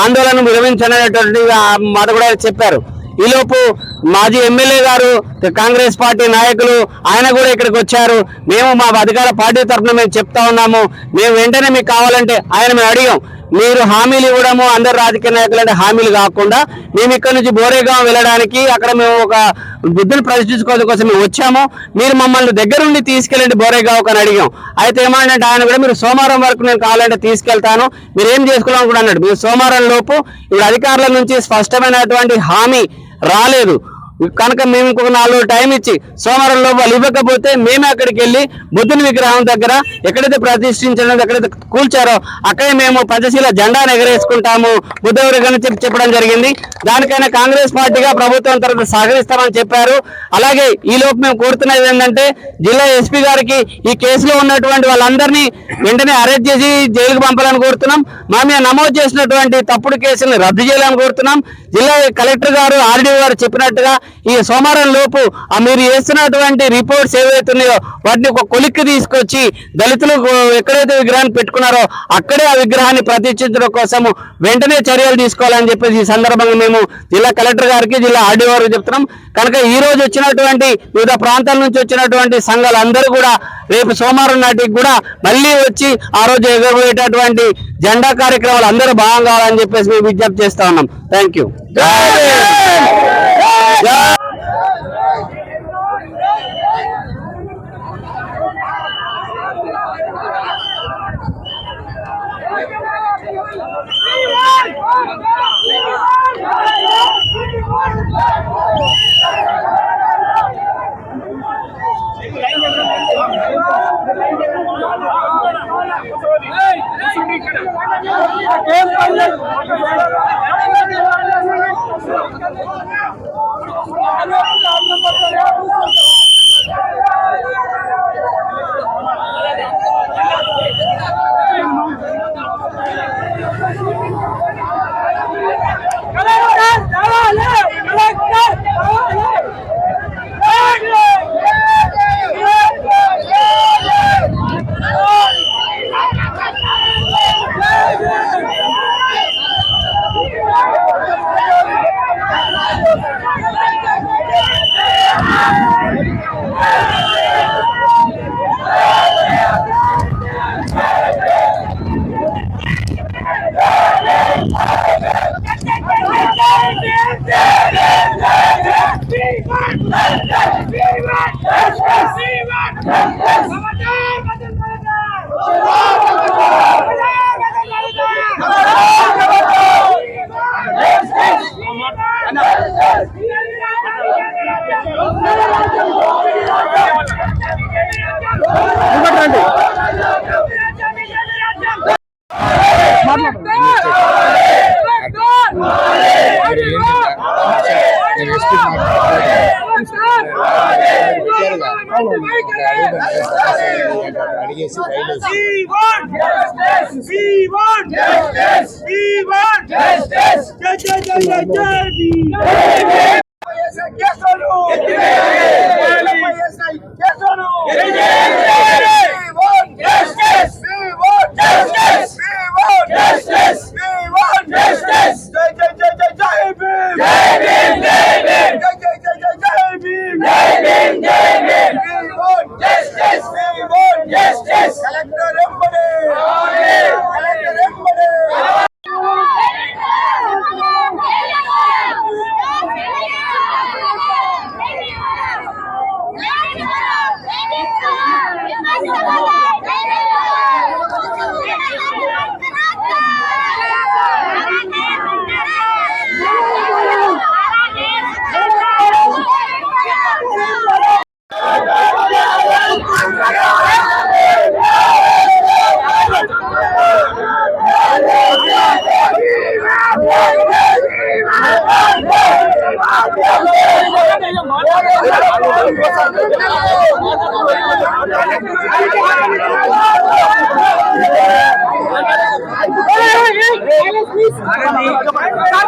Speaker 8: ఆందోళన విరమించనేటువంటి మాట కూడా చెప్పారు. ఈలోపు మాజీ ఎమ్మెల్యే గారు కాంగ్రెస్ పార్టీ నాయకులు ఆయన కూడా ఇక్కడికి వచ్చారు. మేము మా అధికార పార్టీ తరఫున మేము చెప్తా ఉన్నాము, మేము వెంటనే మీకు కావాలంటే ఆయన మేము అడిగాం, మీరు హామీలు ఇవ్వడము అందరు రాజకీయ నాయకులు అంటే హామీలు కాకుండా మేము ఇక్కడ నుంచి బోరేగాం వెళ్ళడానికి అక్కడ మేము ఒక బుద్ధుని ప్రదర్శించుకోవడం కోసం మేము వచ్చాము, మీరు మమ్మల్ని దగ్గరుండి తీసుకెళ్ళండి బోరేగాంకు అని అడిగాం. అయితే ఏమంటే ఆయన కూడా మీరు సోమవారం వరకు నేను కావాలంటే తీసుకెళ్తాను, మీరు ఏం చేసుకోవాలని కూడా అన్నాడు. మీరు సోమవారం లోపు ఇప్పుడు అధికారుల నుంచి స్పష్టమైనటువంటి హామీ రాలేదు కనుక మేము ఇంకొక 4 రోజులు టైం ఇచ్చి సోమవారం లోపు ఇవ్వకపోతే మేమే అక్కడికి వెళ్ళి బుద్ధుని విగ్రహం దగ్గర ఎక్కడైతే ప్రతిష్ఠించారో ఎక్కడైతే కూల్చారో అక్కడే మేము పంచశీల జెండాను ఎగరేసుకుంటాము బుద్ధ విగ్రహం చెప్పడం జరిగింది. దానికైనా కాంగ్రెస్ పార్టీగా ప్రభుత్వం తరఫున సహకరిస్తామని చెప్పారు. అలాగే ఈ లోపు మేము కోరుతున్నది ఏంటంటే జిల్లా ఎస్పీ గారికి ఈ కేసులో ఉన్నటువంటి వాళ్ళందరినీ వెంటనే అరెస్ట్ చేసి జైలుకు పంపాలని కోరుతున్నాం. మా మీద నమోదు చేసినటువంటి తప్పుడు కేసులను రద్దు చేయాలని కోరుతున్నాం. జిల్లా కలెక్టర్ గారు ఆర్డీఓ గారు చెప్పినట్టుగా ఈ సోమవారం లోపు మీరు చేస్తున్నటువంటి రిపోర్ట్స్ ఏవైతున్నాయో వాటిని ఒక కొలిక్కి తీసుకొచ్చి దళితులు ఎక్కడైతే విగ్రహాన్ని పెట్టుకున్నారో అక్కడే ఆ విగ్రహాన్ని ప్రతిష్ఠించడం కోసము వెంటనే చర్యలు తీసుకోవాలని చెప్పేసి ఈ సందర్భంగా మేము జిల్లా కలెక్టర్ గారికి జిల్లా ఆర్డీఓ గారికి చెప్తున్నాం. కనుక ఈ రోజు వచ్చినటువంటి వివిధ ప్రాంతాల నుంచి వచ్చినటువంటి సంఘాలు అందరూ కూడా రేపు సోమవారం నాటికి కూడా మళ్ళీ వచ్చి ఆ రోజు ఎగరబోయేటటువంటి జెండా కార్యక్రమాలు అందరూ భాగం కావాలని చెప్పేసి మేము విజ్ఞప్తి చేస్తా ఉన్నాం. Thank you.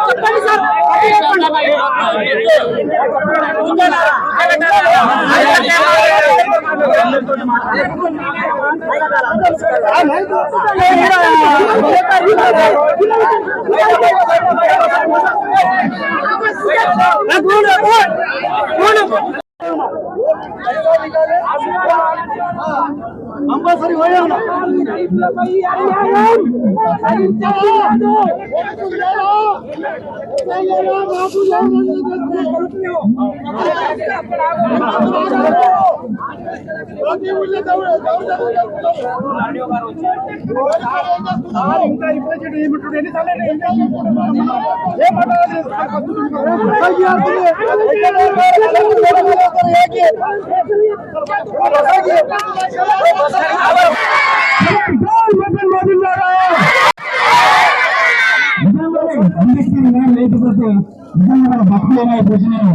Speaker 1: చెప్పండి సార్. कंपल्सरी हो లేకపోతే నిజంగా భక్తులైపోతున్నాను.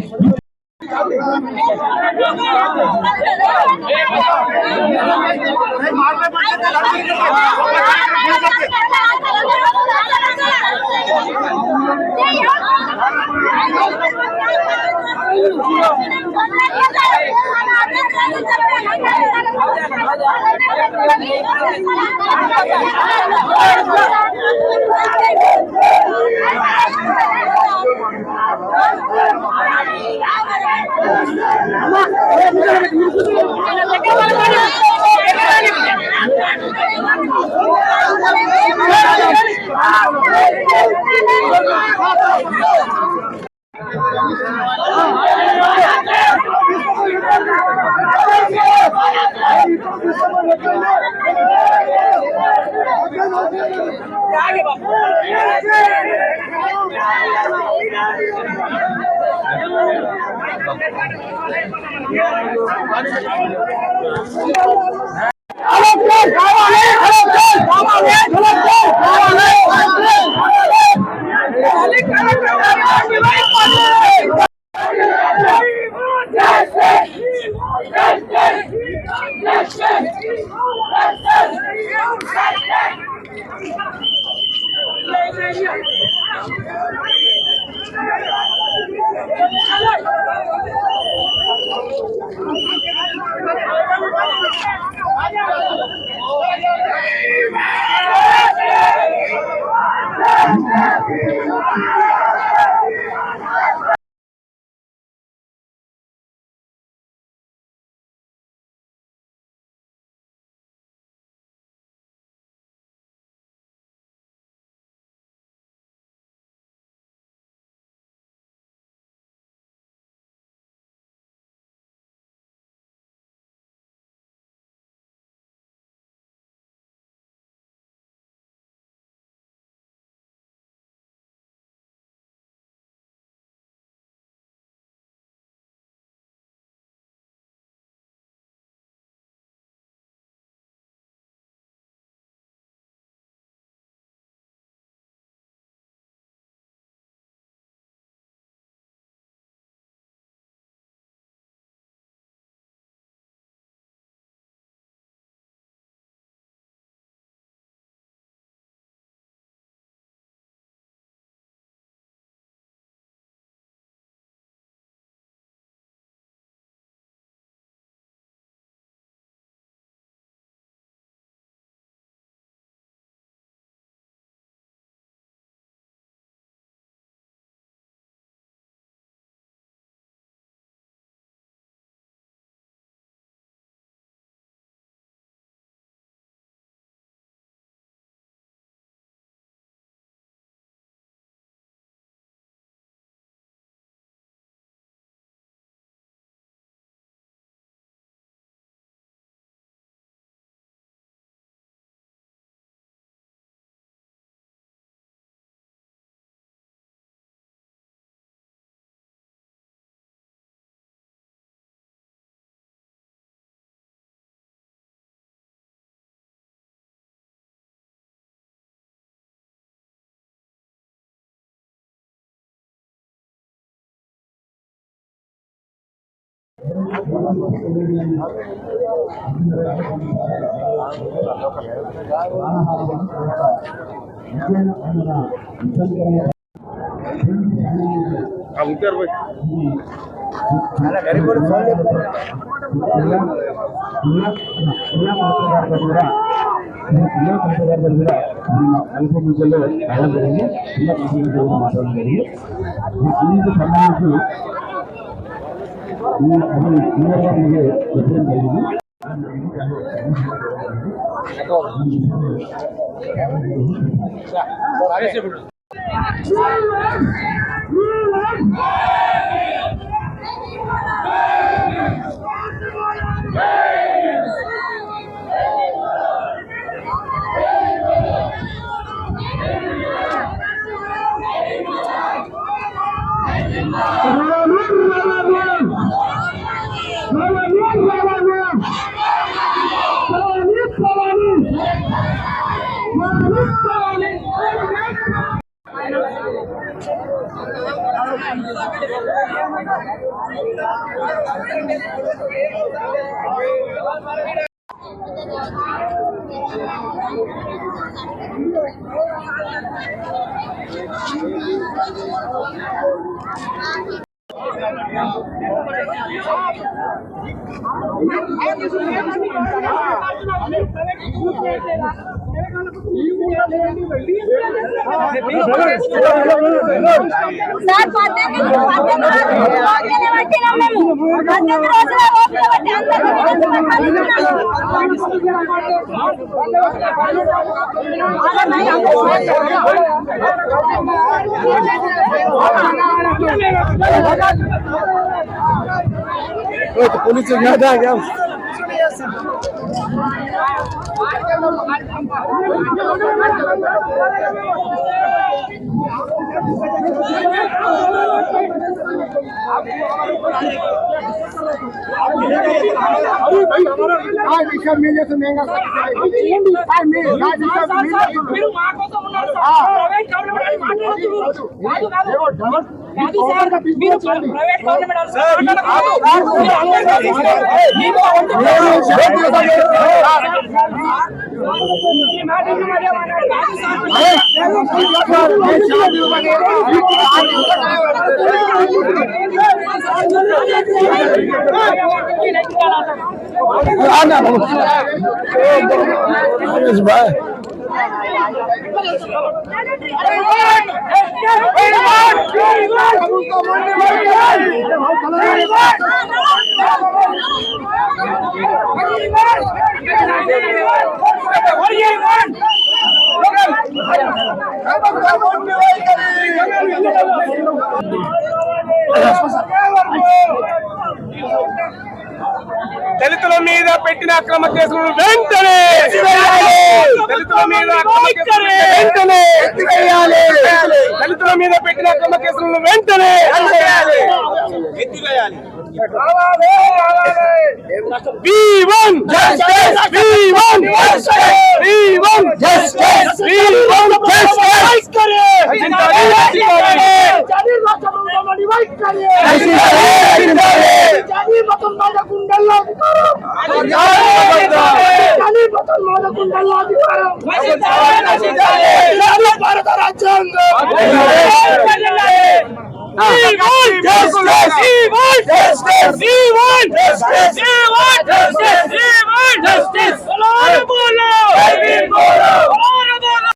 Speaker 1: पुलिस ज्यादा आ गया
Speaker 2: దళితుల మీద పెట్టిన అక్రమ కేసులను వెంటనే దళితుల మీద దళితుల మీద పెట్టిన అక్రమ కేసులను వెంటనే ఎత్తివేయాలి. We want justice. We want justice. We want justice. We want justice. భారత రాజ్యాంగం We want justice! We want justice! We want justice! We want justice!